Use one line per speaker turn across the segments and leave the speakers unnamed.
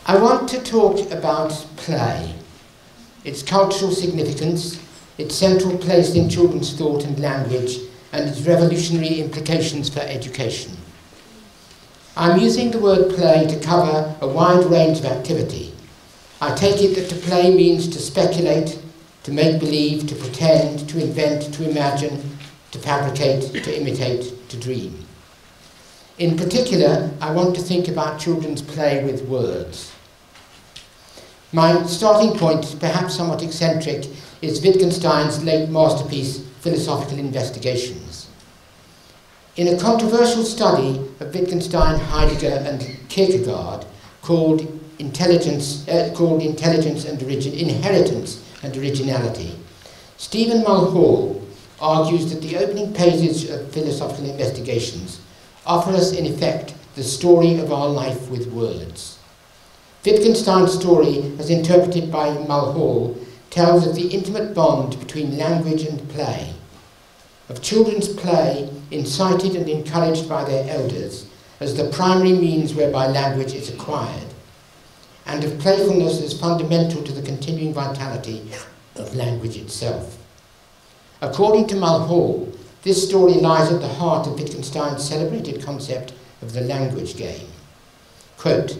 I want to talk about play, its cultural significance, its central place in children's thought and language, and its revolutionary implications for education. I'm using the word play to cover a wide range of activity. I take it that to play means to speculate, to make believe, to pretend, to invent, to imagine, to fabricate, to imitate, to dream. In particular, I want to think about children's play with words. My starting point, perhaps somewhat eccentric, is Wittgenstein's late masterpiece, Philosophical Investigations. In a controversial study of Wittgenstein, Heidegger, and Kierkegaard called Inheritance and Originality, Stephen Mulhall argues that the opening pages of Philosophical Investigations offer us, in effect, the story of our life with words. Wittgenstein's story, as interpreted by Mulhall, tells of the intimate bond between language and play, of children's play incited and encouraged by their elders as the primary means whereby language is acquired, and of playfulness as fundamental to the continuing vitality of language itself. According to Mulhall, this story lies at the heart of Wittgenstein's celebrated concept of the language game. Quote,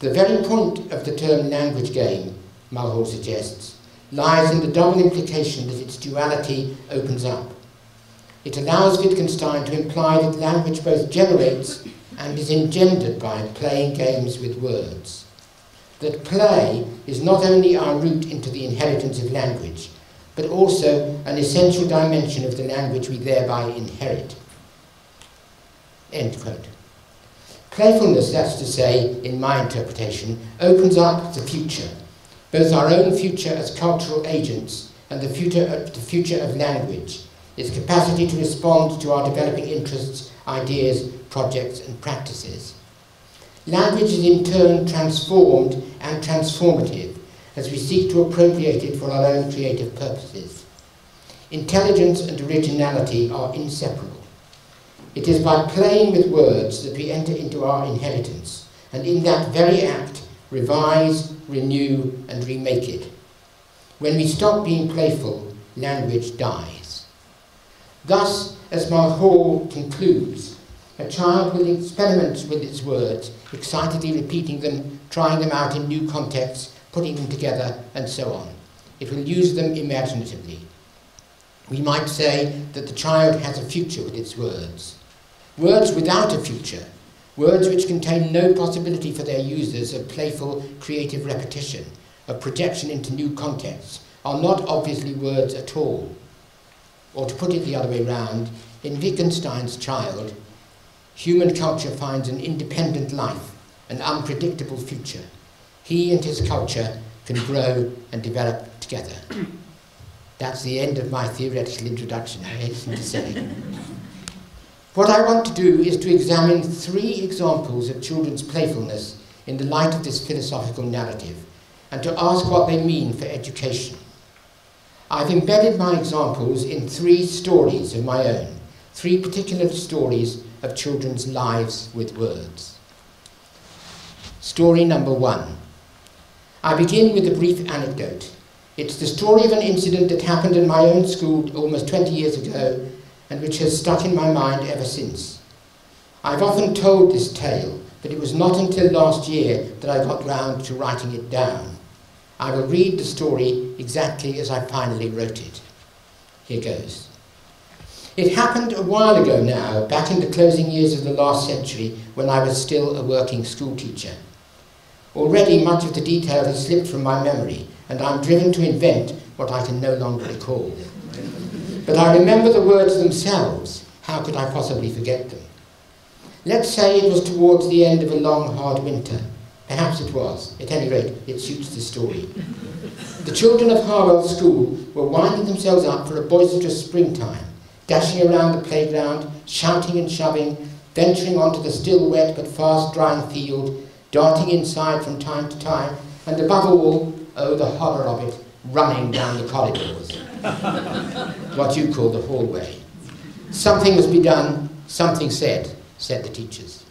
"The very point of the term language game," Mulhall suggests, lies in the double implication that its duality opens up. It allows Wittgenstein to imply that language both generates and is engendered by playing games with words. That play is not only our route into the inheritance of language, but also an essential dimension of the language we thereby inherit. End quote. Playfulness, that's to say, in my interpretation, opens up the future, both our own future as cultural agents and the future of language, its capacity to respond to our developing interests, ideas, projects, and practices. Language is in turn transformed and transformative as we seek to appropriate it for our own creative purposes. Intelligence and originality are inseparable. It is by playing with words that we enter into our inheritance, and in that very act, revise, renew, and remake it. When we stop being playful, language dies. Thus, as Mulhall concludes, a child will experiment with its words, excitedly repeating them, trying them out in new contexts, putting them together, and so on. It will use them imaginatively. We might say that the child has a future with its words. Words without a future, words which contain no possibility for their users of playful, creative repetition, of projection into new contexts, are not obviously words at all. Or to put it the other way round, in Wittgenstein's child, human culture finds an independent life, an unpredictable future. He and his culture can grow and develop together. That's the end of my theoretical introduction, I hasten to say. What I want to do is to examine 3 examples of children's playfulness in the light of this philosophical narrative, and to ask what they mean for education. I've embedded my examples in 3 stories of my own, 3 particular stories of children's lives with words. Story number 1. I begin with a brief anecdote. It's the story of an incident that happened in my own school almost 20 years ago, and which has stuck in my mind ever since. I've often told this tale, but it was not until last year that I got round to writing it down. I will read the story exactly as I finally wrote it. Here goes. It happened a while ago now, back in the closing years of the last century, when I was still a working school teacher. Already much of the detail has slipped from my memory, and I'm driven to invent what I can no longer recall. But I remember the words themselves. How could I possibly forget them? Let's say it was towards the end of a long, hard winter. Perhaps it was. At any rate, it suits the story. The children of Harwell School were winding themselves up for a boisterous springtime, dashing around the playground, shouting and shoving, venturing onto the still wet but fast drying field, darting inside from time to time, and above all, oh the horror of it, running down the corridors. What you call the hallway. Something must be done, something said the teachers.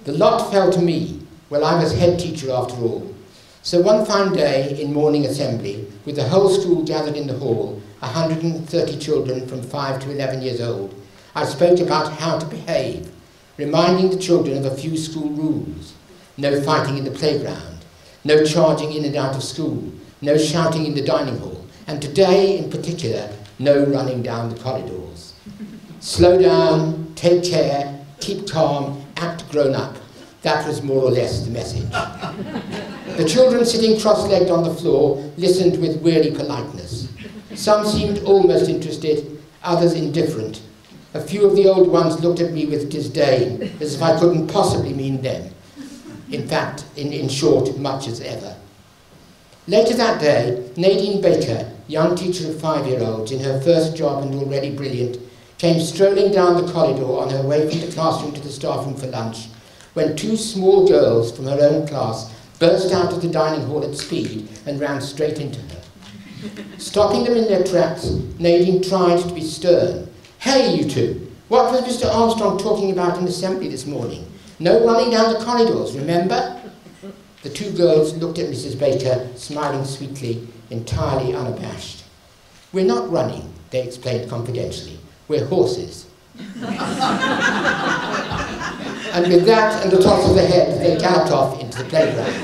The lot fell to me, Well, I was head teacher after all. So one fine day in morning assembly, with the whole school gathered in the hall, 130 children from 5 to 11 years old, I spoke about how to behave, reminding the children of a few school rules. No fighting in the playground, no charging in and out of school, no shouting in the dining hall, and today in particular, no running down the corridors. Slow down, take care, keep calm, act grown up. That was more or less the message. The children sitting cross-legged on the floor listened with weary politeness. Some seemed almost interested, others indifferent. A few of the old ones looked at me with disdain, as if I couldn't possibly mean them. In fact, in short, much as ever. Later that day, Nadine Baker, young teacher of 5-year-olds in her first job and already brilliant, came strolling down the corridor on her way from the classroom to the staff room for lunch, when 2 small girls from her own class burst out of the dining hall at speed and ran straight into her. Stopping them in their tracks, Nadine tried to be stern. "Hey, you two, what was Mr. Armstrong talking about in assembly this morning? No running down the corridors, remember?" The 2 girls looked at Mrs. Baker, smiling sweetly, entirely unabashed. "We're not running," they explained confidentially. "We're horses." And with that and a toss of the head, they galloped off into the playground.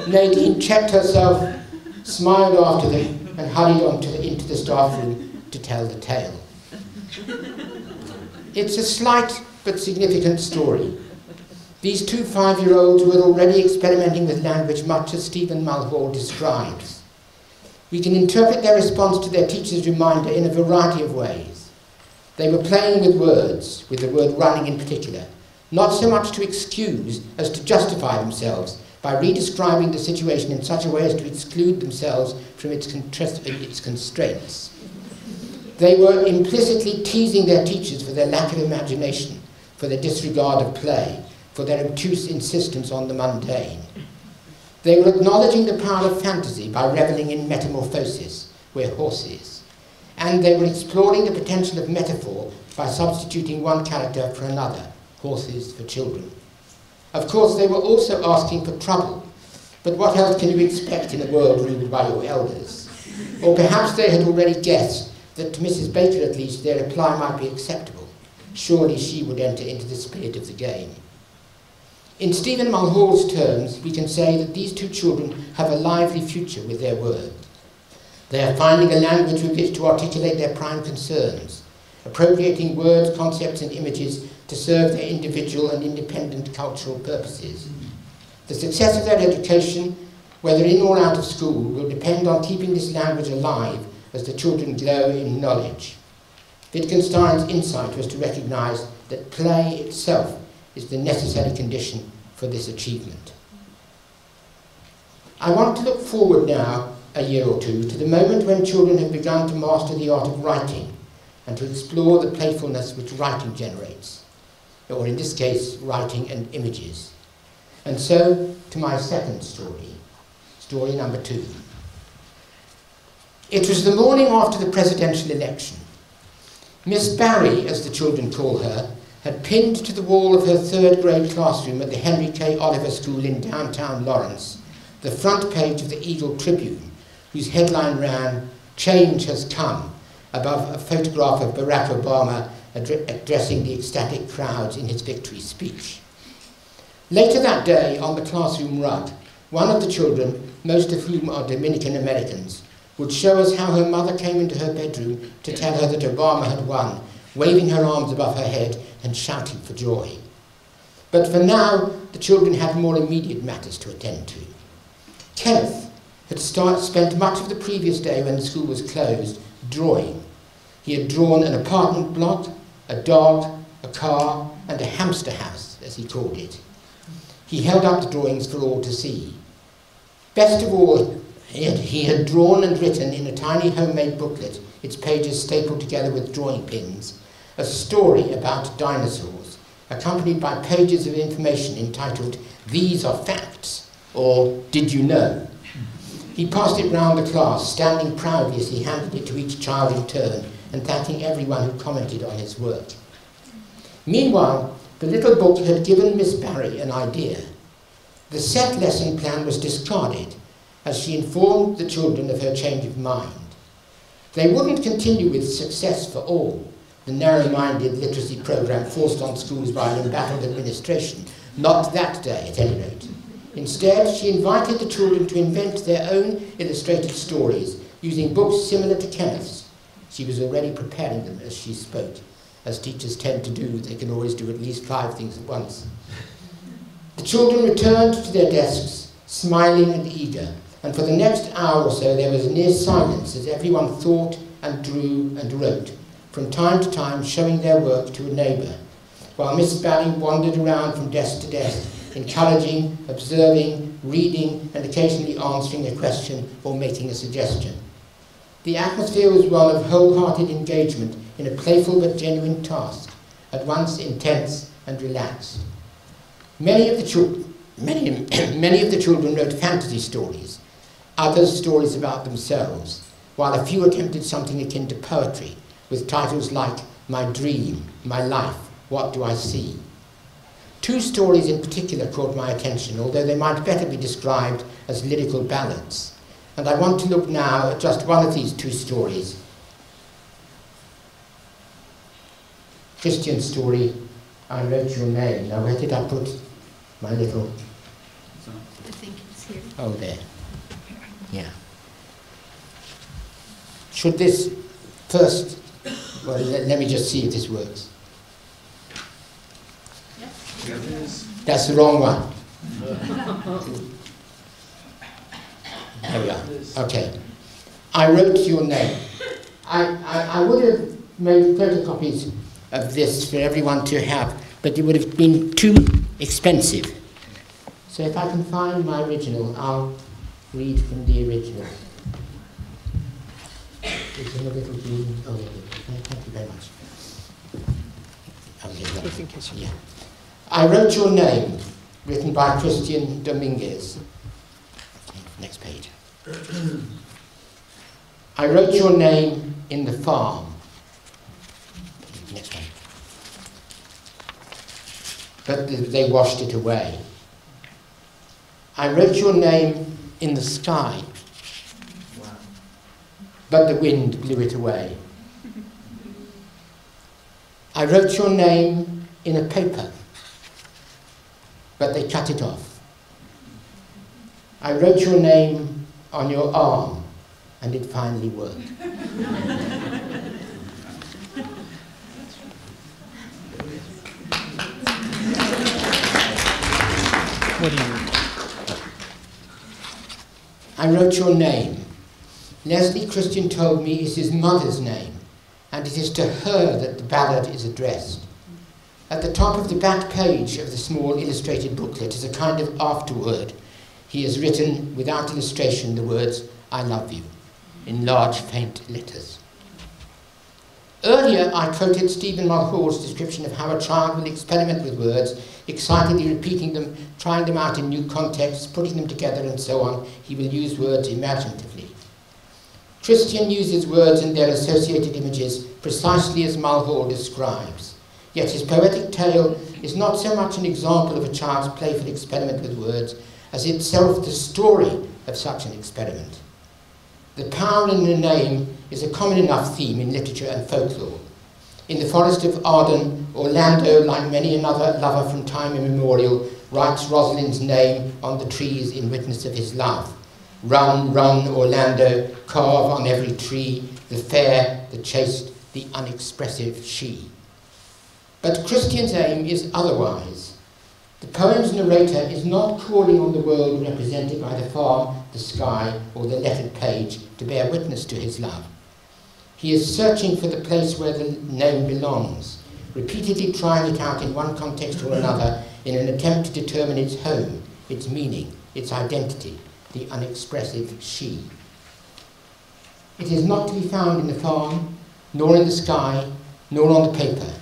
Nadine checked herself, smiled after them, and hurried on into the staff room to tell the tale. It's a slight but significant story. These 2 5-year-olds were already experimenting with language much as Stephen Mulhall describes. We can interpret their response to their teacher's reminder in a variety of ways. They were playing with words, with the word running in particular, not so much to excuse as to justify themselves by redescribing the situation in such a way as to exclude themselves from its constraints. They were implicitly teasing their teachers for their lack of imagination, for their disregard of play, for their obtuse insistence on the mundane. They were acknowledging the power of fantasy by reveling in metamorphosis, we're horses. And they were exploring the potential of metaphor by substituting one character for another, horses for children. Of course, they were also asking for trouble, but what else can you expect in a world ruled by your elders? Or perhaps they had already guessed that to Mrs. Baker at least their reply might be acceptable. Surely she would enter into the spirit of the game. In Stephen Mulhall's terms, we can say that these 2 children have a lively future with their words. They are finding a language with which to articulate their prime concerns, appropriating words, concepts and images to serve their individual and independent cultural purposes. The success of their education, whether in or out of school, will depend on keeping this language alive as the children glow in knowledge. Wittgenstein's insight was to recognise that play itself is the necessary condition for this achievement. I want to look forward now a year or 2 to the moment when children have begun to master the art of writing and to explore the playfulness which writing generates, or in this case, writing and images. And so to my second story, story number 2. It was the morning after the presidential election. Miss Barry, as the children call her, had pinned to the wall of her 3rd grade classroom at the Henry K. Oliver School in downtown Lawrence the front page of the Eagle Tribune, whose headline ran, "Change has come," above a photograph of Barack Obama addressing the ecstatic crowds in his victory speech. Later that day, on the classroom rug, one of the children, most of whom are Dominican Americans, would show us how her mother came into her bedroom to tell her that Obama had won, waving her arms above her head and shouting for joy. But for now, the children had more immediate matters to attend to. Kenneth had spent much of the previous day when the school was closed drawing. He had drawn an apartment block, a dog, a car, and a hamster house, as he called it. He held up the drawings for all to see. Best of all, he had drawn and written in a tiny homemade booklet, its pages stapled together with drawing pins, a story about dinosaurs, accompanied by pages of information entitled, "These are Facts," or "Did you know?" He passed it round the class, standing proudly as he handed it to each child in turn and thanking everyone who commented on his work. Meanwhile, The little book had given Miss Barry an idea. The set lesson plan was discarded as she informed the children of her change of mind. They wouldn't continue with Success for All, the narrow-minded literacy program forced on schools by an embattled administration. Not that day, at any rate. Instead, she invited the children to invent their own illustrated stories using books similar to Kenneth's. She was already preparing them as she spoke. As teachers tend to do, they can always do at least 5 things at once. The children returned to their desks, smiling and eager, and for the next hour or so there was a near silence as everyone thought and drew and wrote, from time to time showing their work to a neighbour, while Miss Barry wandered around from desk to desk, encouraging, observing, reading, and occasionally answering a question or making a suggestion. The atmosphere was one of wholehearted engagement in a playful but genuine task, at once intense and relaxed. Many of the children wrote fantasy stories, others stories about themselves, while a few attempted something akin to poetry, with titles like My Dream, My Life, What Do I See? 2 stories in particular caught my attention, although they might better be described as lyrical ballads. And I want to look now at just one of these 2 stories. Christian's story, I Wrote Your Name. Now, where did I put my little...
I think it's here.
Oh, there. Yeah. Should this first... Well, let me just see if this works. That's the wrong one. There we are. Okay. I Wrote Your Name. I would have made photocopies of this for everyone to have, but it would have been too expensive. So if I can find my original, I'll read from the original. It's in a little green... Oh, thank you very much. Yeah. I Wrote Your Name, written by Christian Dominguez. Next page. I wrote your name in the farm. Next page. But they washed it away. I wrote your name in the sky. Wow. But the wind blew it away. I wrote your name in a paper, but they cut it off. I wrote your name on your arm, and it finally worked. What do you mean? I wrote your name. Leslie Christian told me is his mother's name, and it is to her that the ballad is addressed. At the top of the back page of the small illustrated booklet is a kind of afterword. He has written, without illustration, the words, I love you, in large, faint letters. Earlier, I quoted Stephen Mulhall's description of how a child will experiment with words, excitedly repeating them, trying them out in new contexts, putting them together, and so on. He will use words imaginatively. Christian uses words and their associated images precisely as Mulhall describes. Yet his poetic tale is not so much an example of a child's playful experiment with words as itself the story of such an experiment. The power in a name is a common enough theme in literature and folklore. In the Forest of Arden, Orlando, like many another lover from time immemorial, writes Rosalind's name on the trees in witness of his love. Run, run, Orlando, carve on every tree, the fair, the chaste, the unexpressive she. But Christian's aim is otherwise. The poem's narrator is not calling on the world represented by the farm, the sky, or the lettered page to bear witness to his love. He is searching for the place where the name belongs, repeatedly trying it out in one context or another in an attempt to determine its home, its meaning, its identity, the unexpressive she. It is not to be found in the farm, nor in the sky, nor on the paper.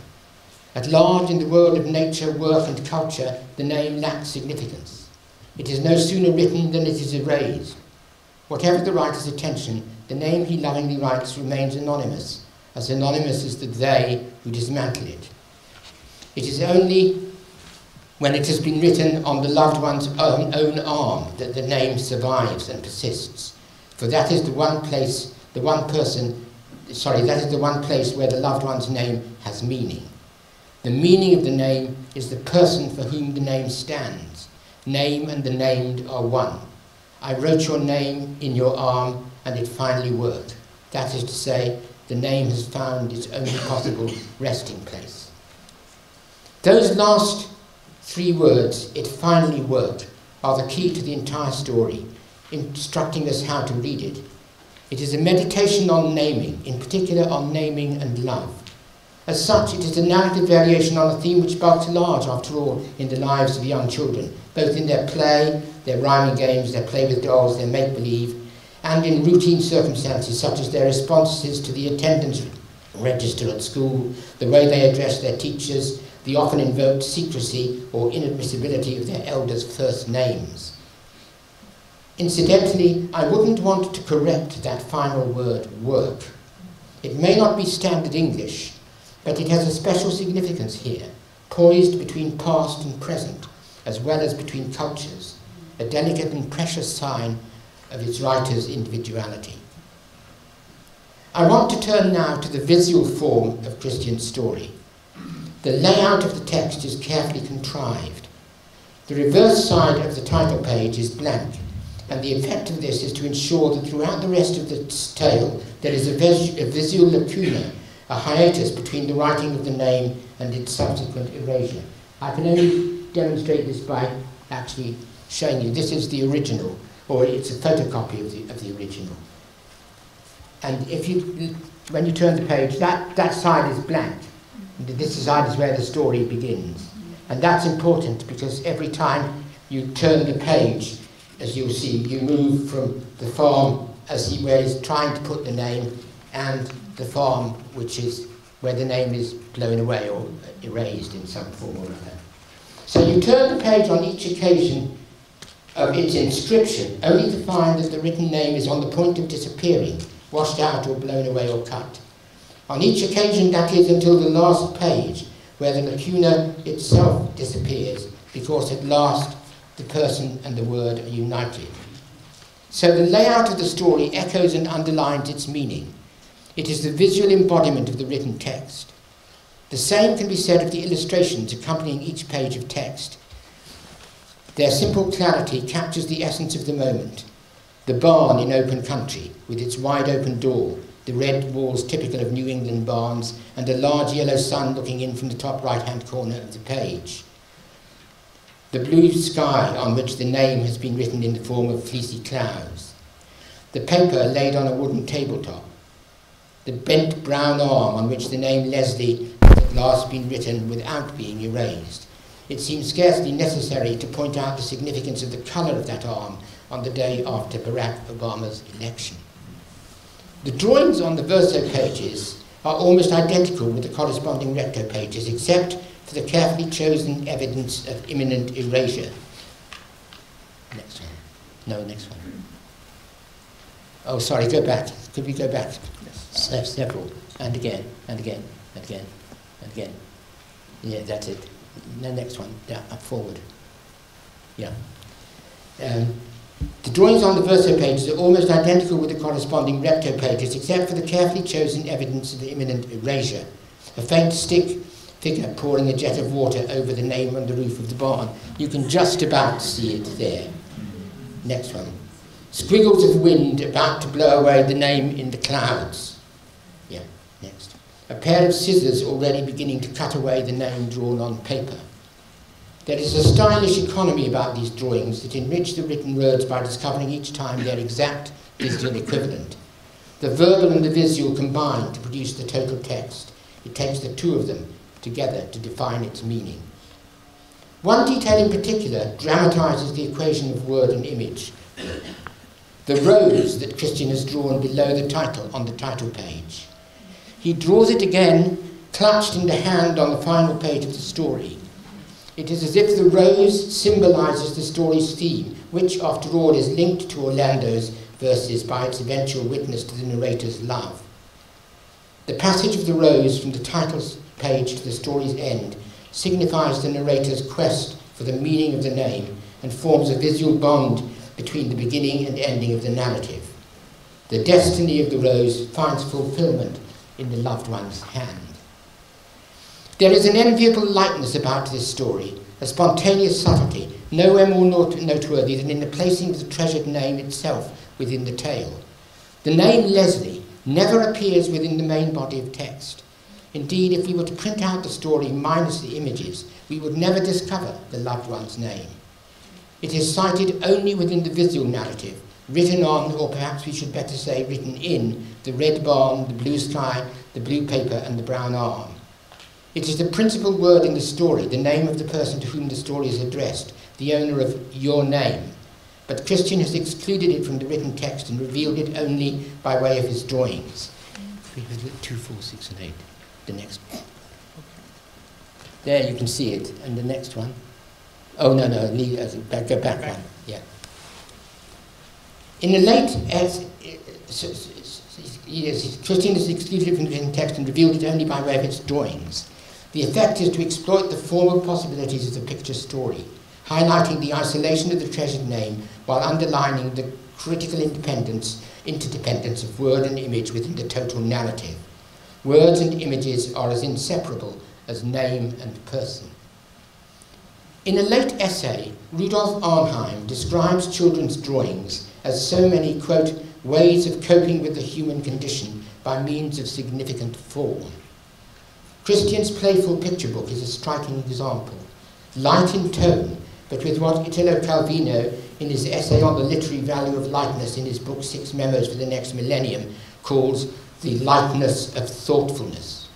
At large, in the world of nature, work and culture, the name lacks significance. It is no sooner written than it is erased. Whatever the writer's attention, the name he lovingly writes remains anonymous as the they who dismantle it. It is only when it has been written on the loved one's own arm that the name survives and persists. For that is the one place, that is the one place where the loved one's name has meaning. The meaning of the name is the person for whom the name stands. Name and the named are one. I wrote your name in your arm and it finally worked. That is to say, the name has found its only possible resting place. Those last 3 words, it finally worked, are the key to the entire story, instructing us how to read it. It is a meditation on naming, in particular on naming and love. As such, it is a narrative variation on a theme which bulks large, after all, in the lives of young children, both in their play, their rhyming games, their play with dolls, their make-believe, and in routine circumstances such as their responses to the attendance register at school, the way they address their teachers, the often invoked secrecy or inadmissibility of their elders' first names. Incidentally, I wouldn't want to correct that final word, work. It may not be standard English, but it has a special significance here, poised between past and present, as well as between cultures, a delicate and precious sign of its writer's individuality. I want to turn now to the visual form of Christian's story. The layout of the text is carefully contrived. The reverse side of the title page is blank, and the effect of this is to ensure that throughout the rest of the tale there is a visual lacuna, a hiatus between the writing of the name and its subsequent erasure. I can only demonstrate this by actually showing you. This is the original, or it's a photocopy of the original. And when you turn the page, that side is blank. This side is where the story begins. And that's important because every time you turn the page, as you'll see, you move from the farm where he's trying to put the name, and the farm which is where the name is blown away or erased in some form or other. So you turn the page on each occasion of its inscription, only to find that the written name is on the point of disappearing, washed out or blown away or cut. On each occasion, that is, until the last page, where the lacuna itself disappears, because at last the person and the word are united. So the layout of the story echoes and underlines its meaning. It is the visual embodiment of the written text. The same can be said of the illustrations accompanying each page of text. Their simple clarity captures the essence of the moment. The barn in open country, with its wide open door, the red walls typical of New England barns, and a large yellow sun looking in from the top right-hand corner of the page. The blue sky on which the name has been written in the form of fleecy clouds. The paper laid on a wooden tabletop. The bent brown arm on which the name Leslie has at last been written without being erased. It seems scarcely necessary to point out the significance of the colour of that arm on the day after Barack Obama's election. The drawings on the verso pages are almost identical with the corresponding recto pages, except for the carefully chosen evidence of imminent erasure. Next one. No, next one. Oh, sorry, go back. Could we go back? Several. And again, and again, and again, and again. Yeah, that's it. The next one. Down, up, forward. Yeah. The drawings on the verso pages are almost identical with the corresponding recto pages, except for the carefully chosen evidence of the imminent erasure. A faint stick figure pouring a jet of water over the name on the roof of the barn. You can just about see it there. Next one. Squiggles of wind about to blow away the name in the clouds. Yeah, next. A pair of scissors already beginning to cut away the name drawn on paper. There is a stylish economy about these drawings that enrich the written words by discovering each time their exact visual equivalent. The verbal and the visual combine to produce the total text. It takes the two of them together to define its meaning. One detail in particular dramatizes the equation of word and image. The rose that Christian has drawn below the title on the title page. He draws it again, clutched in the hand on the final page of the story. It is as if the rose symbolizes the story's theme, which, after all, is linked to Orlando's verses by its eventual witness to the narrator's love. The passage of the rose from the title page to the story's end signifies the narrator's quest for the meaning of the name and forms a visual bond between the beginning and ending of the narrative. The destiny of the rose finds fulfillment in the loved one's hand. There is an enviable lightness about this story, a spontaneous subtlety, nowhere more noteworthy than in the placing of the treasured name itself within the tale. The name Leslie never appears within the main body of text. Indeed, if we were to print out the story minus the images, we would never discover the loved one's name. It is cited only within the visual narrative, written on, or perhaps we should better say written in, the red barn, the blue sky, the blue paper and the brown arm. It is the principal word in the story, the name of the person to whom the story is addressed, the owner of your name. But Christian has excluded it from the written text and revealed it only by way of his drawings. 2, 4, 6 and 8. The next one. There you can see it. And the next one. Oh, no, go back one. Yeah. In the late, Christian has excluded it from the written text and revealed it only by way of its drawings. The effect is to exploit the formal possibilities of the picture story, highlighting the isolation of the treasured name while underlining the critical interdependence of word and image within the total narrative. Words and images are as inseparable as name and person. In a late essay, Rudolf Arnheim describes children's drawings as so many, quote, ways of coping with the human condition by means of significant form. Christian's playful picture book is a striking example. Light in tone, but with what Italo Calvino, in his essay on the literary value of lightness in his book 6 Memos for the Next Millennium, calls the lightness of thoughtfulness.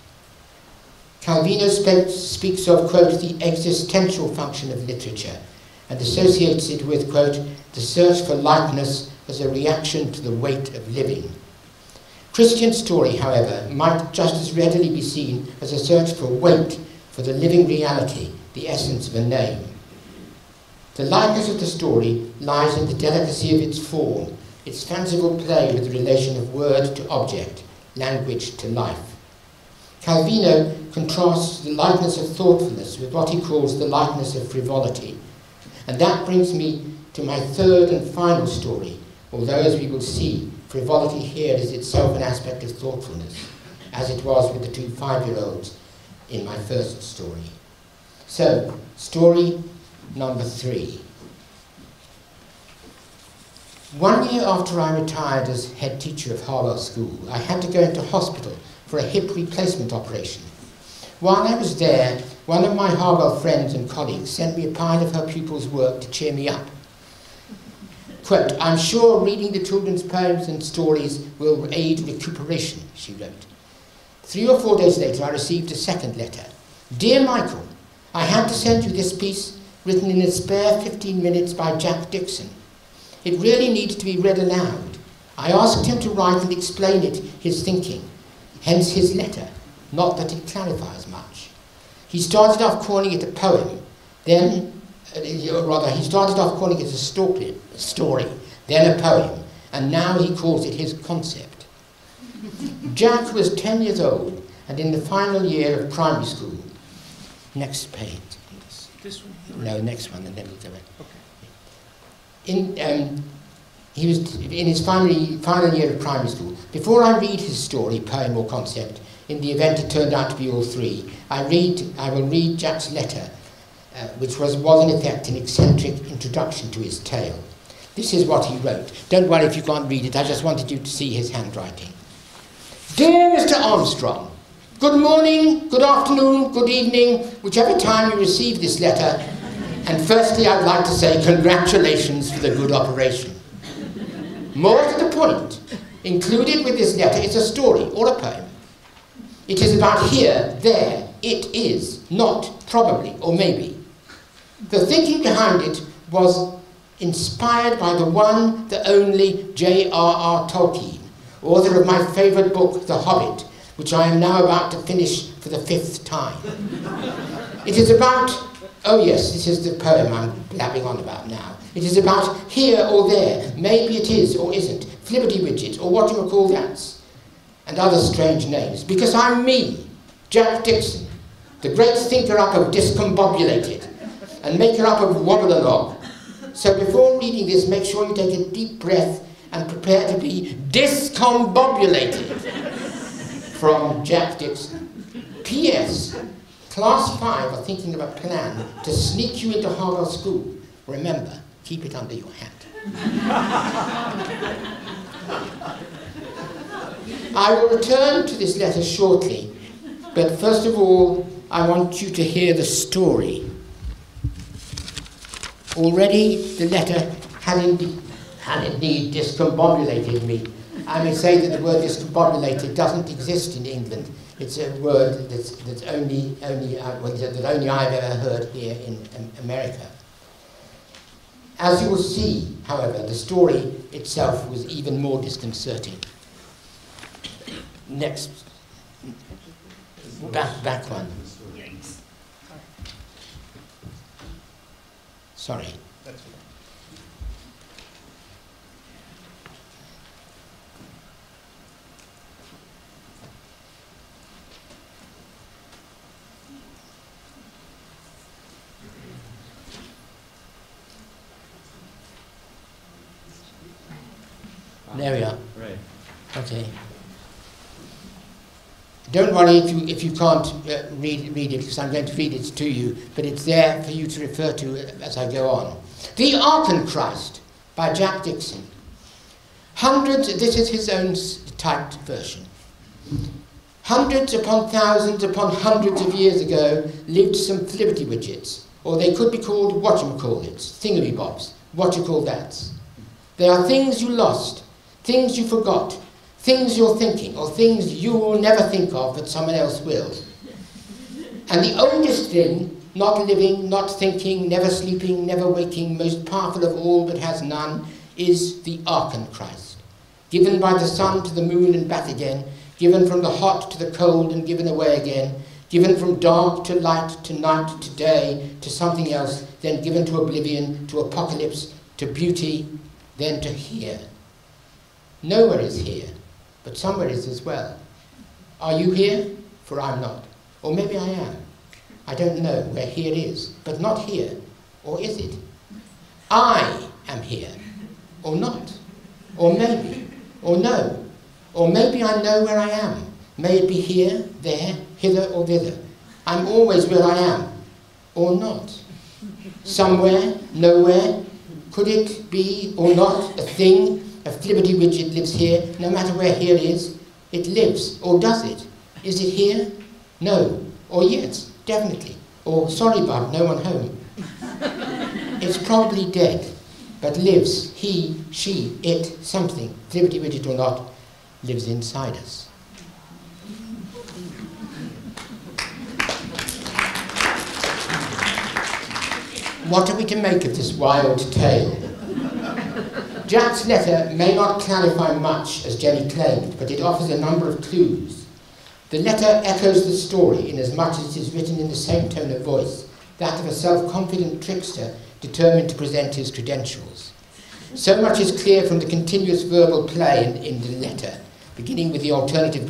Calvino speaks of, quote, the existential function of literature and associates it with, quote, the search for lightness as a reaction to the weight of living. Christian's story, however, might just as readily be seen as a search for weight, for the living reality, the essence of a name. The lightness of the story lies in the delicacy of its form, its fanciful play with the relation of word to object, language to life. Calvino contrasts the lightness of thoughtfulness with what he calls the lightness of frivolity. And that brings me to my third and final story, although, as we will see, frivolity here is itself an aspect of thoughtfulness, as it was with the 2 5-year-olds in my first story. So, story number 3. 1 year after I retired as head teacher of Harwell School, I had to go into hospital for a hip replacement operation. While I was there, one of my Harwell friends and colleagues sent me a pile of her pupils' work to cheer me up. Quote, I'm sure reading the children's poems and stories will aid recuperation, she wrote. 3 or 4 days later, I received a second letter. Dear Michael, I had to send you this piece written in a spare 15 minutes by Jack Dixon. It really needs to be read aloud. I asked him to write and explain his thinking, hence his letter, not that it clarifies much. He started off calling it a poem, then, he started off calling it a story, then a poem, and now he calls it his concept. Jack was 10 years old and in the final year of primary school. Next page.
This one?
No, next one, and then we'll go back.
Okay.
He was in his final year of primary school. Before I read his story, poem or concept, in the event it turned out to be all 3, I will read Jack's letter, which was in effect an eccentric introduction to his tale. This is what he wrote. Don't worry if you can't read it, I just wanted you to see his handwriting. Dear Mr. Armstrong, good morning, good afternoon, good evening, whichever time you receive this letter, and firstly I'd like to say congratulations for the good operation. More to the point, included with this letter is a story or a poem. It is about here, there, it is, not, probably, or maybe. The thinking behind it was inspired by the one, the only J.R.R. Tolkien, author of my favourite book, The Hobbit, which I am now about to finish for the 5th time. It is about, oh yes, this is the poem I'm blabbing on about now. It is about here or there, maybe it is or isn't, Flibberty-Widget, or what you call that, and other strange names, because I'm me, Jack Dixon, the great thinker-up of discombobulated, and maker-up of wobble-along. So before reading this, make sure you take a deep breath and prepare to be discombobulated. From Jack Dixon. P.S. Class 5 are thinking of a plan to sneak you into Harvard School. Remember, keep it under your hat. I will return to this letter shortly, but first of all, I want you to hear the story. Already the letter had indeed discombobulated me. I may say that the word discombobulated doesn't exist in England. It's a word that only I've ever heard here in America. As you will see, however, the story itself was even more disconcerting. Next, back one. Sorry. There we are.
Right.
Okay. Don't worry if you can't read it, because I'm going to read it to you, but it's there for you to refer to as I go on. The Archenchrist by Jack Dixon. This is his own typed version. Hundreds upon thousands upon hundreds of years ago lived some flibberty-widgets, or they could be called whatchamacallits, thingamybobs, what-you-call-that's. They are things you lost, things you forgot, things you're thinking, or things you will never think of, but someone else will. And the oldest thing, not living, not thinking, never sleeping, never waking, most powerful of all but has none, is the Archenchrist. Given by the sun to the moon and back again, given from the hot to the cold and given away again, given from dark to light, to night, to day, to something else, then given to oblivion, to apocalypse, to beauty, then to here. Nowhere is here, but somewhere is as well. Are you here? For I'm not. Or maybe I am. I don't know where here is, but not here. Or is it? I am here. Or not. Or maybe. Or no. Or maybe I know where I am. May it be here, there, hither or thither. I'm always where I am. Or not. Somewhere, nowhere. Could it be or not a thing? A flibberty-widget lives here, no matter where here is. It lives, or does it? Is it here? No. Or yes, definitely. Or sorry bud, no one home. It's probably dead, but lives. He, she, it, something, flibberty-widget or not, lives inside us. What are we to make of this wild tale? Jack's letter may not clarify much, as Jenny claimed, but it offers a number of clues. The letter echoes the story inasmuch as it is written in the same tone of voice, that of a self-confident trickster determined to present his credentials. So much is clear from the continuous verbal play in the letter, beginning with the alternative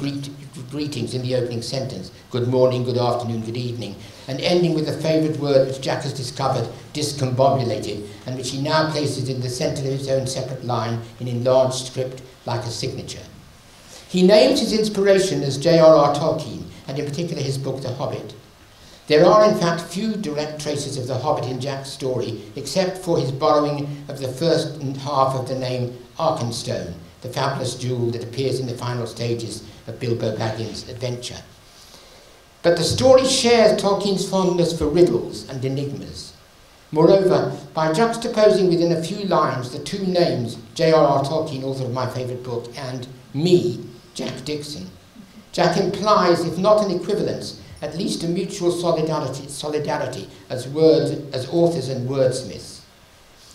greetings in the opening sentence, good morning, good afternoon, good evening, and ending with a favourite word which Jack has discovered, discombobulated, and which he now places in the centre of his own separate line in enlarged script like a signature. He names his inspiration as J.R.R. Tolkien, and in particular his book The Hobbit. There are in fact few direct traces of The Hobbit in Jack's story, except for his borrowing of the first half of the name Arkenstone, the fabulous jewel that appears in the final stages of Bilbo Baggins' adventure. But the story shares Tolkien's fondness for riddles and enigmas. Moreover, by juxtaposing within a few lines the two names, J.R.R. Tolkien, author of my favourite book, and me, Jack Dixon, Jack implies, if not an equivalence, at least a mutual solidarity as authors and wordsmiths.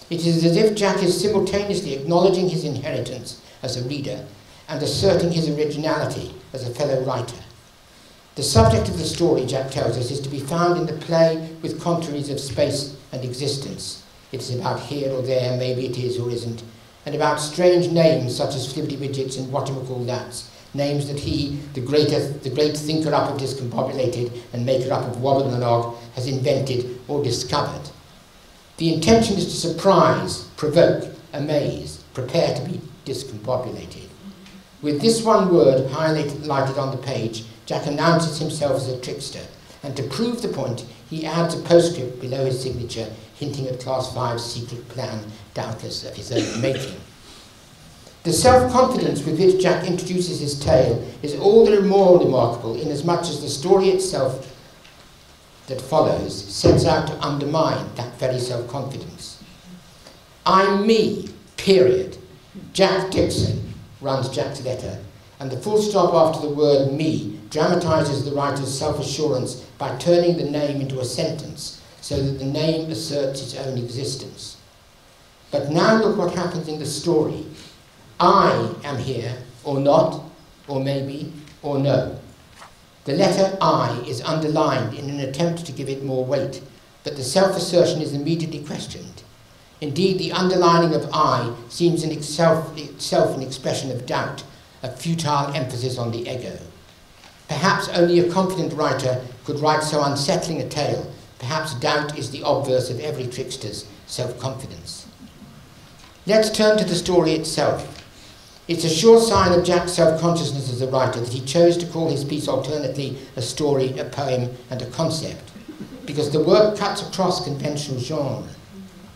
It is as if Jack is simultaneously acknowledging his inheritance as a reader and asserting his originality as a fellow writer. The subject of the story, Jack tells us, is to be found in the play with contraries of space and existence. It is about here or there, maybe it is or isn't, and about strange names such as flibberty-widgets and whatchamacallat's, names that he, the great thinker-up of discombobulated and maker-up of wobble and log, has invented or discovered. The intention is to surprise, provoke, amaze, prepare to be discombobulated. With this one word highlighted on the page, Jack announces himself as a trickster, and to prove the point, he adds a postscript below his signature, hinting at Class 5's secret plan, doubtless of his own making. The self-confidence with which Jack introduces his tale is all the more remarkable inasmuch as the story itself that follows sets out to undermine that very self-confidence. I'm me, period. Jack Dixon, runs Jack's letter, and the full stop after the word me dramatizes the writer's self-assurance by turning the name into a sentence so that the name asserts its own existence. But now look what happens in the story. I am here, or not, or maybe, or no. The letter I is underlined in an attempt to give it more weight, but the self-assertion is immediately questioned. Indeed, the underlining of I seems in itself an expression of doubt, a futile emphasis on the ego. Perhaps only a confident writer could write so unsettling a tale. Perhaps doubt is the obverse of every trickster's self-confidence. Let's turn to the story itself. It's a sure sign of Jack's self-consciousness as a writer that he chose to call his piece alternately a story, a poem, and a concept, because the work cuts across conventional genre.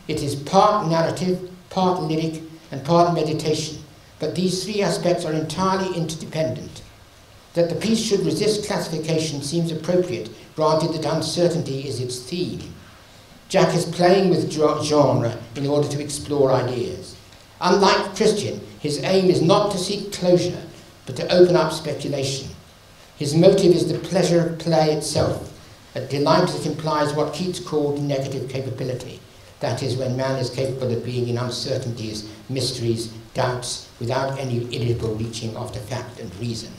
It is part narrative, part lyric, and part meditation, but these three aspects are entirely interdependent. That the piece should resist classification seems appropriate, granted that uncertainty is its theme. Jack is playing with genre in order to explore ideas. Unlike Christian, his aim is not to seek closure, but to open up speculation. His motive is the pleasure of play itself, a delight that implies what Keats called negative capability. That is, when man is capable of being in uncertainties, mysteries, doubts, without any irritable reaching after fact and reason.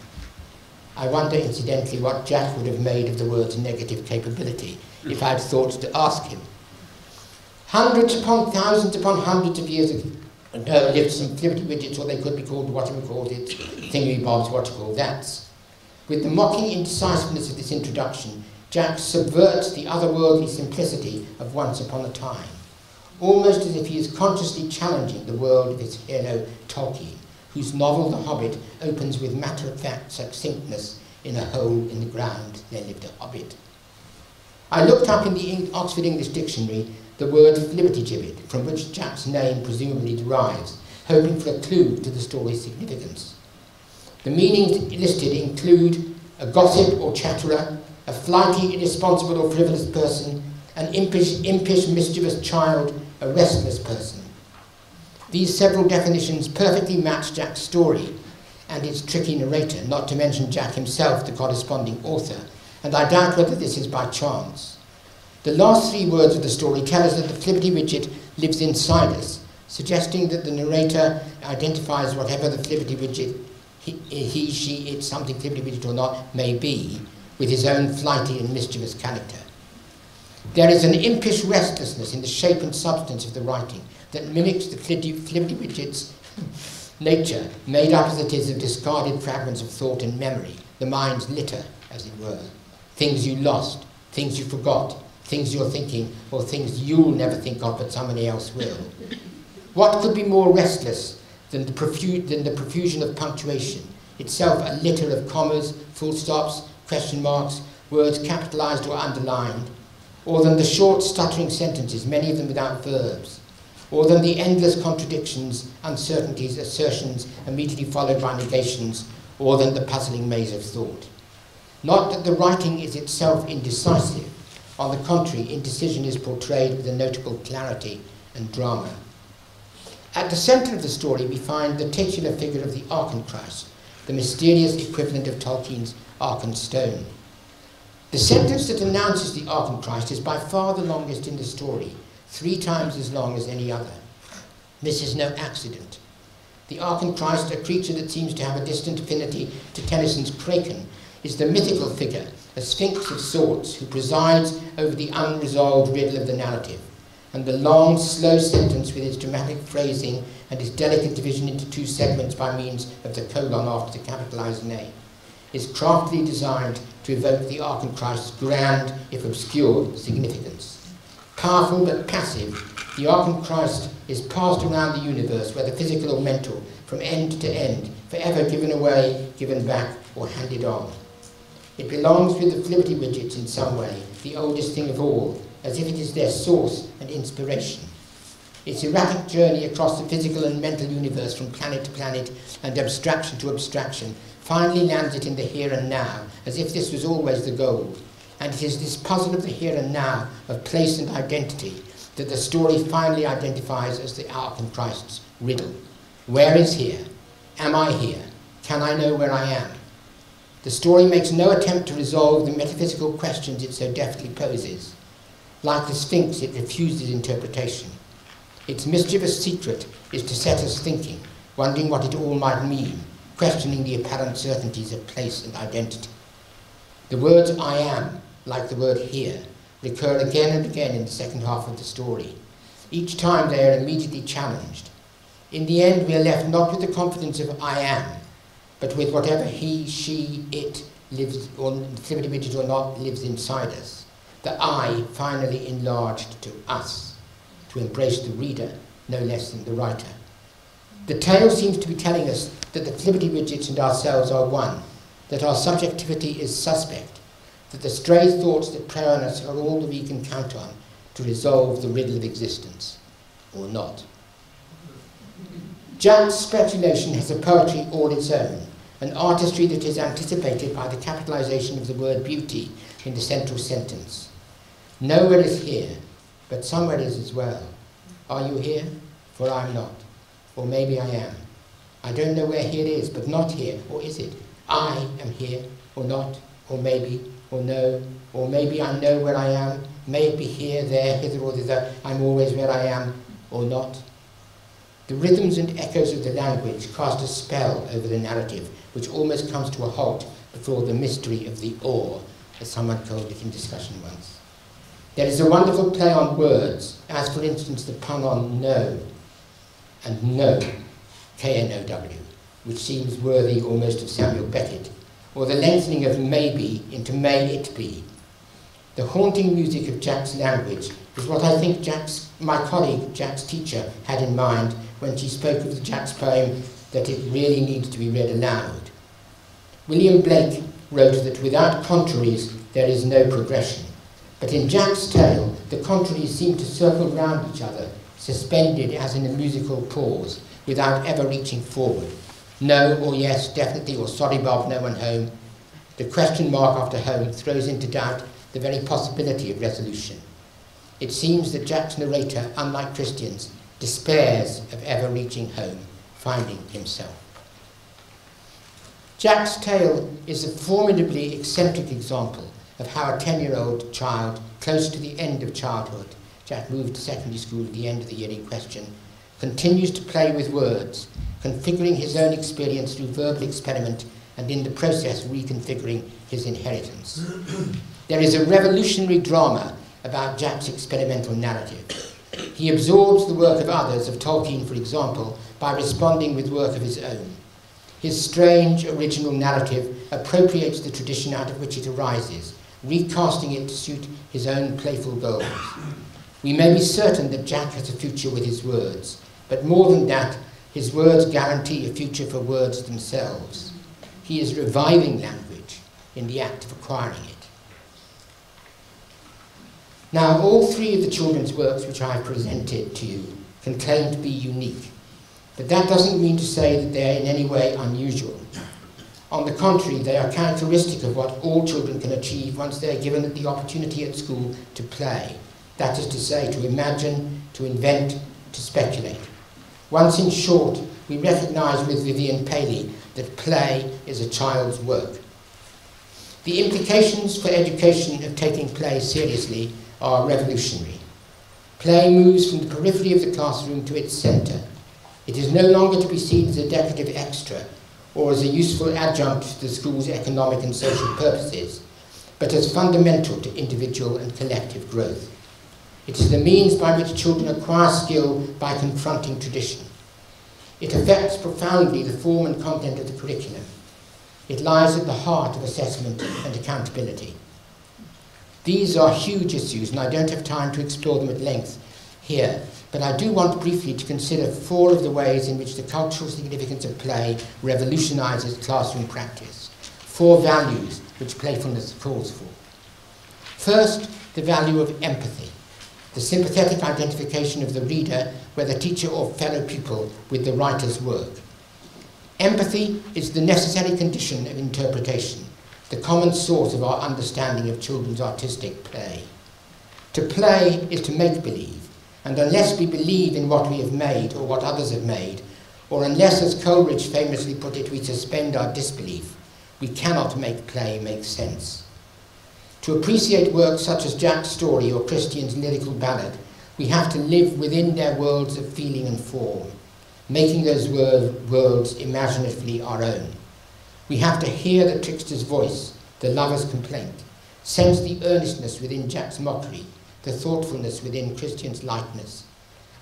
I wonder, incidentally, what Jack would have made of the words negative capability if I had thought to ask him. Hundreds upon thousands upon hundreds of years ago, lived some flippity widgets, or they could be called whatever called it, thingy-bobs, what you call that's. With the mocking indecisiveness of this introduction, Jack subverts the otherworldly simplicity of once upon a time, almost as if he is consciously challenging the world of his hero Tolkien, whose novel The Hobbit opens with matter-of-fact succinctness: in a hole in the ground there lived a hobbit. I looked up in the Oxford English Dictionary the word flibbertigibbet, from which Jack's name presumably derives, hoping for a clue to the story's significance. The meanings listed include a gossip or chatterer, a flighty, irresponsible or frivolous person, an impish, mischievous child, a restless person. These several definitions perfectly match Jack's story and its tricky narrator, not to mention Jack himself, the corresponding author, and I doubt whether this is by chance. The last three words of the story tell us that the flippity widget lives inside us, suggesting that the narrator identifies whatever the flippity widget, he, she, it, something flippity widget or not, may be, with his own flighty and mischievous character. There is an impish restlessness in the shape and substance of the writing that mimics the flippity widget's nature, made up as it is of discarded fragments of thought and memory, the mind's litter, as it were. Things you lost, things you forgot, things you're thinking, or things you'll never think of but somebody else will. What could be more restless than the profusion of punctuation, itself a litter of commas, full stops, question marks, words capitalized or underlined, or than the short stuttering sentences, many of them without verbs, or than the endless contradictions, uncertainties, assertions immediately followed by negations, or than the puzzling maze of thought. Not that the writing is itself indecisive. On the contrary, indecision is portrayed with a notable clarity and drama. At the centre of the story, we find the titular figure of the Archenchrist, the mysterious equivalent of Tolkien's Arkenstone. The sentence that announces the Archenchrist is by far the longest in the story, 3 times as long as any other. This is no accident. The Archenchrist, a creature that seems to have a distant affinity to Tennyson's Kraken, is the mythical figure, a sphinx of sorts, who presides over the unresolved riddle of the narrative, and the long, slow sentence with its dramatic phrasing and its delicate division into two segments by means of the colon after the capitalized name, is craftily designed to evoke the Ark and Christ's grand, if obscure, significance. Powerful but passive, the Ark and Christ is passed around the universe, whether physical or mental, from end to end, forever given away, given back, or handed on. It belongs with the Flippity Widgets in some way, the oldest thing of all, as if it is their source and inspiration. Its erratic journey across the physical and mental universe from planet to planet and abstraction to abstraction finally lands it in the here and now, as if this was always the goal. And it is this puzzle of the here and now, of place and identity, that the story finally identifies as the Ark and Christ's riddle. Where is here? Am I here? Can I know where I am? The story makes no attempt to resolve the metaphysical questions it so deftly poses. Like the Sphinx, it refuses interpretation. Its mischievous secret is to set us thinking, wondering what it all might mean, questioning the apparent certainties of place and identity. The words I am, like the word here, recur again and again in the second half of the story. Each time they are immediately challenged. In the end, we are left not with the confidence of I am, but with whatever he, she, it lives, or Flippity Widget or not, lives inside us. The I finally enlarged to us, to embrace the reader no less than the writer. The tale seems to be telling us that the Flippity Widgets and ourselves are one, that our subjectivity is suspect, that the stray thoughts that prey on us are all that we can count on to resolve the riddle of existence, or not. Jack's speculation has a poetry all its own, an artistry that is anticipated by the capitalization of the word beauty in the central sentence. Nowhere is here, but somewhere is as well. Are you here? For I'm not. Or maybe I am. I don't know where here is, but not here, or is it? I am here, or not, or maybe, or no, or maybe I know where I am. May it be here, there, hither or thither, I'm always where I am, or not. The rhythms and echoes of the language cast a spell over the narrative, which almost comes to a halt before the mystery of the or, as someone called it in discussion once. There is a wonderful play on words, as for instance the pun on know and know, K-N-O-W, which seems worthy almost of Samuel Beckett, or the lengthening of maybe into may it be. The haunting music of Jack's language is what I think my colleague, Jack's teacher, had in mind when she spoke of the Jack's poem that it really needs to be read aloud. William Blake wrote that without contraries there is no progression, but in Jack's tale the contraries seem to circle round each other, suspended as in a musical pause, without ever reaching forward. No or yes, definitely, or sorry Bob, no one home. The question mark after home throws into doubt the very possibility of resolution. It seems that Jack's narrator, unlike Christian's, despairs of ever reaching home, finding himself. Jack's tale is a formidably eccentric example of how a 10-year-old child, close to the end of childhood, Jack moved to secondary school at the end of the year in question, continues to play with words, configuring his own experience through verbal experiment and in the process reconfiguring his inheritance. There is a revolutionary drama about Jack's experimental narrative. He absorbs the work of others, of Tolkien for example, by responding with work of his own. His strange original narrative appropriates the tradition out of which it arises, recasting it to suit his own playful goals. We may be certain that Jack has a future with his words, but more than that, his words guarantee a future for words themselves. He is reviving language in the act of acquiring it. Now, all three of the children's works which I have presented to you can claim to be unique, but that doesn't mean to say that they are in any way unusual. On the contrary, they are characteristic of what all children can achieve once they are given the opportunity at school to play. That is to say, to imagine, to invent, to speculate. Once, in short, we recognise with Vivian Paley that play is a child's work. The implications for education of taking play seriously are revolutionary. Play moves from the periphery of the classroom to its centre. It is no longer to be seen as a decorative extra or as a useful adjunct to the school's economic and social purposes, but as fundamental to individual and collective growth. It is the means by which children acquire skill by confronting tradition. It affects profoundly the form and content of the curriculum. It lies at the heart of assessment and accountability. These are huge issues, and I don't have time to explore them at length here, but I do want briefly to consider 4 of the ways in which the cultural significance of play revolutionises classroom practice. 4 values which playfulness calls for. First, the value of empathy, the sympathetic identification of the reader, whether teacher or fellow pupil, with the writer's work. Empathy is the necessary condition of interpretation, the common source of our understanding of children's artistic play. To play is to make believe, and unless we believe in what we have made or what others have made, or unless, as Coleridge famously put it, we suspend our disbelief, we cannot make play make sense. To appreciate works such as Jack's story or Christian's lyrical ballad, we have to live within their worlds of feeling and form, making those worlds imaginatively our own. We have to hear the trickster's voice, the lover's complaint, sense the earnestness within Jack's mockery, the thoughtfulness within Christian's lightness,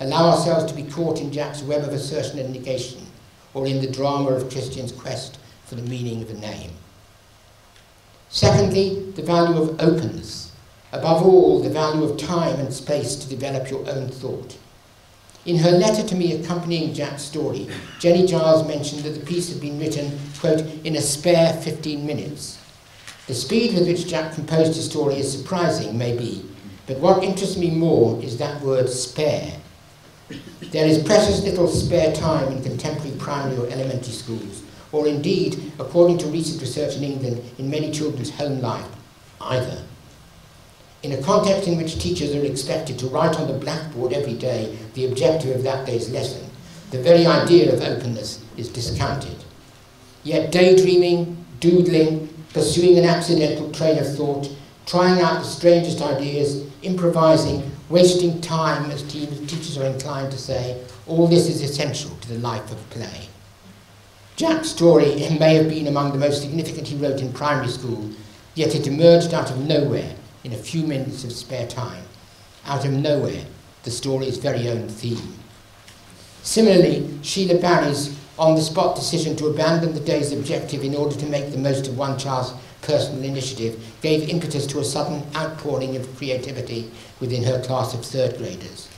allow ourselves to be caught in Jack's web of assertion and negation, or in the drama of Christian's quest for the meaning of a name. Secondly, the value of openness. Above all, the value of time and space to develop your own thought. In her letter to me accompanying Jack's story, Jenny Giles mentioned that the piece had been written, quote, in a spare 15 minutes. The speed with which Jack composed his story is surprising, maybe, but what interests me more is that word spare. There is precious little spare time in contemporary primary or elementary schools, or indeed, according to recent research in England, in many children's home life, either. In a context in which teachers are expected to write on the blackboard every day the objective of that day's lesson, the very idea of openness is discounted. Yet daydreaming, doodling, pursuing an accidental train of thought, trying out the strangest ideas, improvising, wasting time, as teachers are inclined to say, all this is essential to the life of play. Jack's story may have been among the most significant he wrote in primary school, yet it emerged out of nowhere in a few minutes of spare time. Out of nowhere, the story's very own theme. Similarly, Sheila Barry's on-the-spot decision to abandon the day's objective in order to make the most of one child's personal initiative gave impetus to a sudden outpouring of creativity within her class of 3rd graders.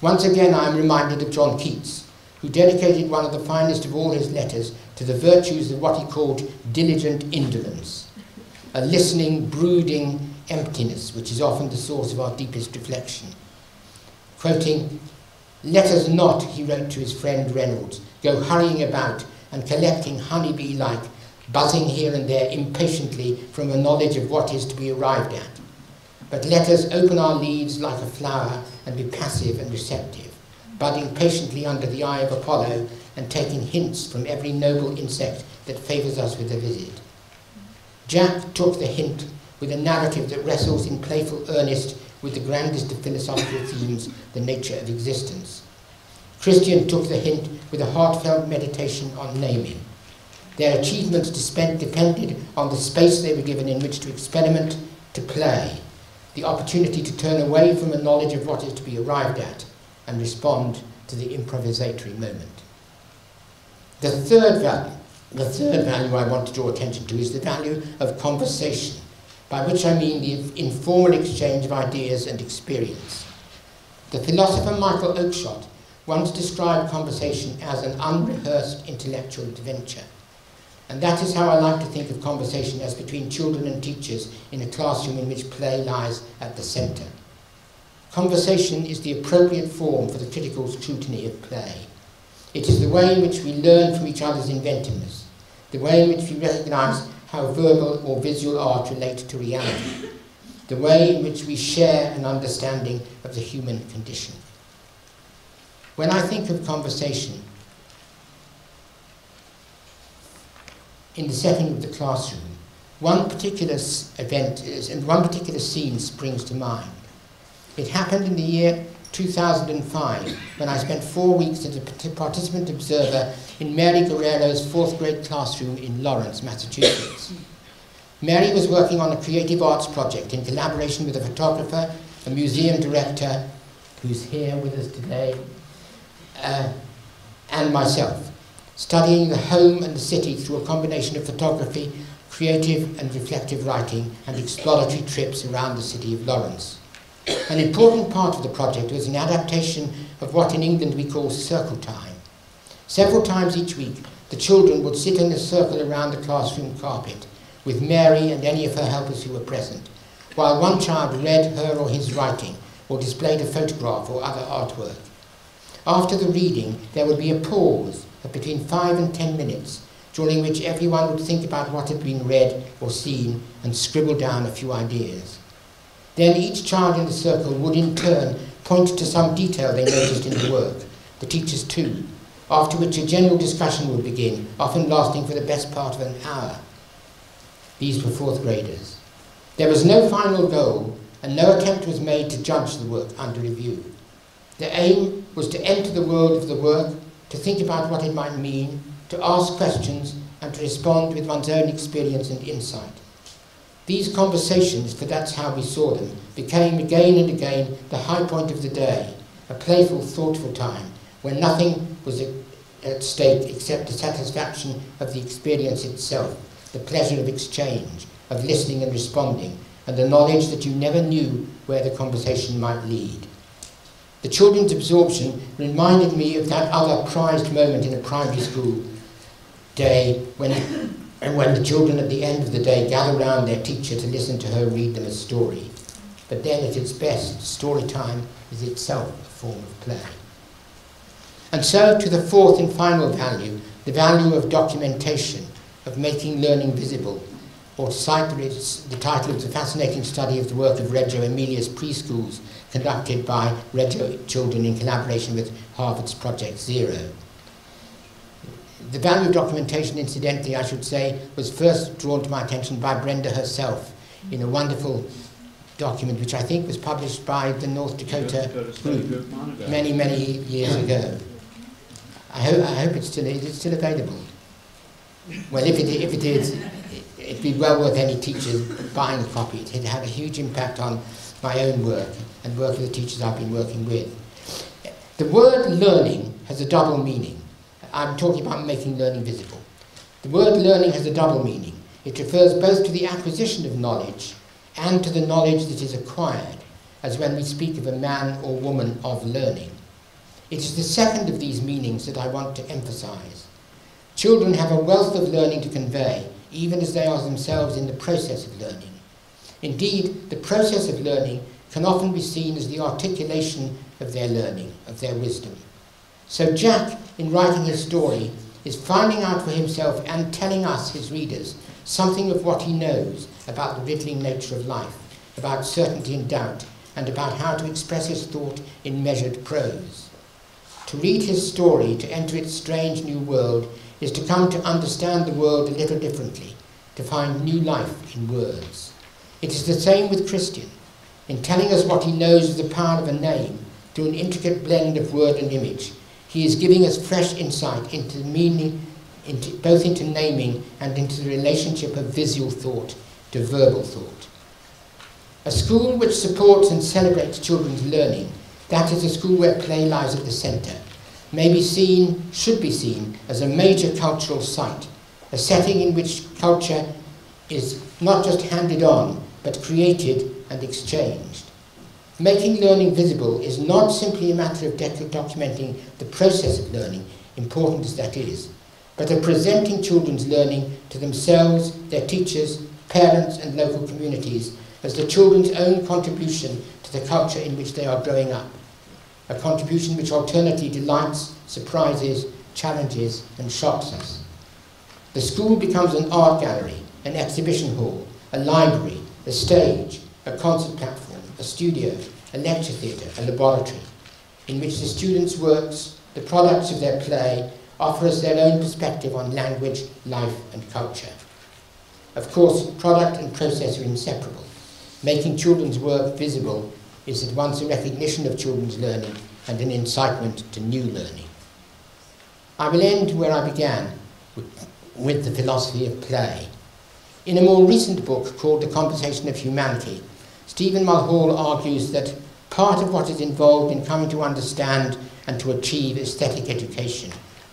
Once again, I am reminded of John Keats, who dedicated one of the finest of all his letters to the virtues of what he called diligent indolence, a listening, brooding emptiness which is often the source of our deepest reflection. Quoting, "Let us not," he wrote to his friend Reynolds, "go hurrying about and collecting honeybee-like, buzzing here and there impatiently from a knowledge of what is to be arrived at. But let us open our leaves like a flower and be passive and receptive, budding patiently under the eye of Apollo and taking hints from every noble insect that favours us with a visit." Jack took the hint with a narrative that wrestles in playful earnest with the grandest of philosophical themes, the nature of existence. Christian took the hint with a heartfelt meditation on naming. Their achievements depended on the space they were given in which to experiment, to play, the opportunity to turn away from a knowledge of what is to be arrived at and respond to the improvisatory moment. The third value I want to draw attention to is the value of conversation, by which I mean the informal exchange of ideas and experience. The philosopher Michael Oakeshott once described conversation as an unrehearsed intellectual adventure. And that is how I like to think of conversation as between children and teachers in a classroom in which play lies at the centre. Conversation is the appropriate form for the critical scrutiny of play. It is the way in which we learn from each other's inventiveness, the way in which we recognise how verbal or visual art relate to reality, the way in which we share an understanding of the human condition. When I think of conversation in the setting of the classroom, one particular event and one particular scene springs to mind. It happened in the year 2005, when I spent 4 weeks as a participant observer in Mary Guerrero's 4th grade classroom in Lawrence, Massachusetts. Mary was working on a creative arts project in collaboration with a photographer, a museum director who's here with us today, and myself, studying the home and the city through a combination of photography, creative and reflective writing, and exploratory trips around the city of Lawrence. An important part of the project was an adaptation of what in England we call circle time. Several times each week, the children would sit in a circle around the classroom carpet, with Mary and any of her helpers who were present, while one child read her or his writing, or displayed a photograph or other artwork. After the reading, there would be a pause of between 5 and 10 minutes, during which everyone would think about what had been read or seen and scribble down a few ideas. Then each child in the circle would in turn point to some detail they noticed in the work, the teachers too, after which a general discussion would begin, often lasting for the best part of an hour. These were fourth graders. There was no final goal, and no attempt was made to judge the work under review. The aim was to enter the world of the work, to think about what it might mean, to ask questions, and to respond with one's own experience and insight. These conversations, for that's how we saw them, became again and again the high point of the day, a playful, thoughtful time, when nothing was at stake except the satisfaction of the experience itself, the pleasure of exchange, of listening and responding, and the knowledge that you never knew where the conversation might lead. The children's absorption reminded me of that other prized moment in a primary school day when the children at the end of the day gather round their teacher to listen to her read them a story. But then at its best, story time is itself a form of play. And so to the fourth and final value, the value of documentation, of making learning visible, or to cite the title of the fascinating study of the work of Reggio Emilia's preschools conducted by Reggio children in collaboration with Harvard's Project Zero. The value of documentation, incidentally, I should say, was first drawn to my attention by Brenda herself in a wonderful document which I think was published by the North Dakota Group many, many years ago. I hope it's still available. Well, if it is, it'd be well worth any teacher buying a copy. It had a huge impact on my own work and work with the teachers I've been working with. The word learning has a double meaning. I'm talking about making learning visible. The word learning has a double meaning. It refers both to the acquisition of knowledge and to the knowledge that is acquired, as when we speak of a man or woman of learning. It is the second of these meanings that I want to emphasize. Children have a wealth of learning to convey, even as they are themselves in the process of learning. Indeed, the process of learning can often be seen as the articulation of their learning, of their wisdom. So Jack, in writing his story, is finding out for himself and telling us, his readers, something of what he knows about the riddling nature of life, about certainty and doubt, and about how to express his thought in measured prose. To read his story, to enter its strange new world, is to come to understand the world a little differently, to find new life in words. It is the same with Christian. In telling us what he knows of the power of a name, through an intricate blend of word and image, he is giving us fresh insight into meaning, both into naming and into the relationship of visual thought to verbal thought. A school which supports and celebrates children's learning, that is a school where play lies at the centre, may be seen, should be seen, as a major cultural site, a setting in which culture is not just handed on, but created and exchanged. Making learning visible is not simply a matter of documenting the process of learning, important as that is, but of presenting children's learning to themselves, their teachers, parents and local communities as the children's own contribution to the culture in which they are growing up, a contribution which alternately delights, surprises, challenges and shocks us. The school becomes an art gallery, an exhibition hall, a library, a stage, a concert platform, a studio, a lecture theatre, a laboratory, in which the students' works, the products of their play, offer us their own perspective on language, life and culture. Of course, product and process are inseparable. Making children's work visible is at once a recognition of children's learning and an incitement to new learning. I will end where I began, with the philosophy of play. In a more recent book called The Computation of Humanity, Stephen Mulhall argues that part of what is involved in coming to understand and to achieve aesthetic education,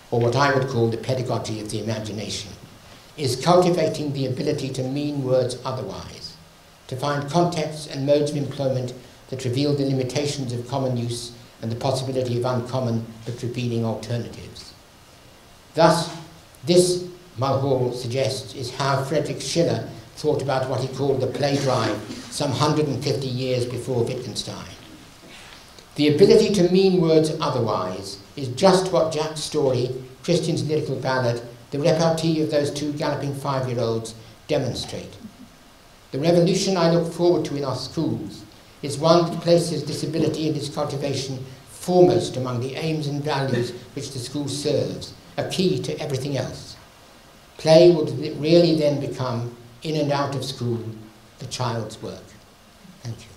or what I would call the pedagogy of the imagination, is cultivating the ability to mean words otherwise, to find contexts and modes of employment that reveal the limitations of common use and the possibility of uncommon but revealing alternatives. Thus, this, Mulhall suggests, is how Friedrich Schiller thought about what he called the play drive some 150 years before Wittgenstein. The ability to mean words otherwise is just what Jack's story, Christian's lyrical ballad, the repartee of those two galloping 5-year-olds demonstrate. The revolution I look forward to in our schools is one that places disability and its cultivation foremost among the aims and values which the school serves, a key to everything else. Play will really then become, in and out of school, the child's work. Thank you.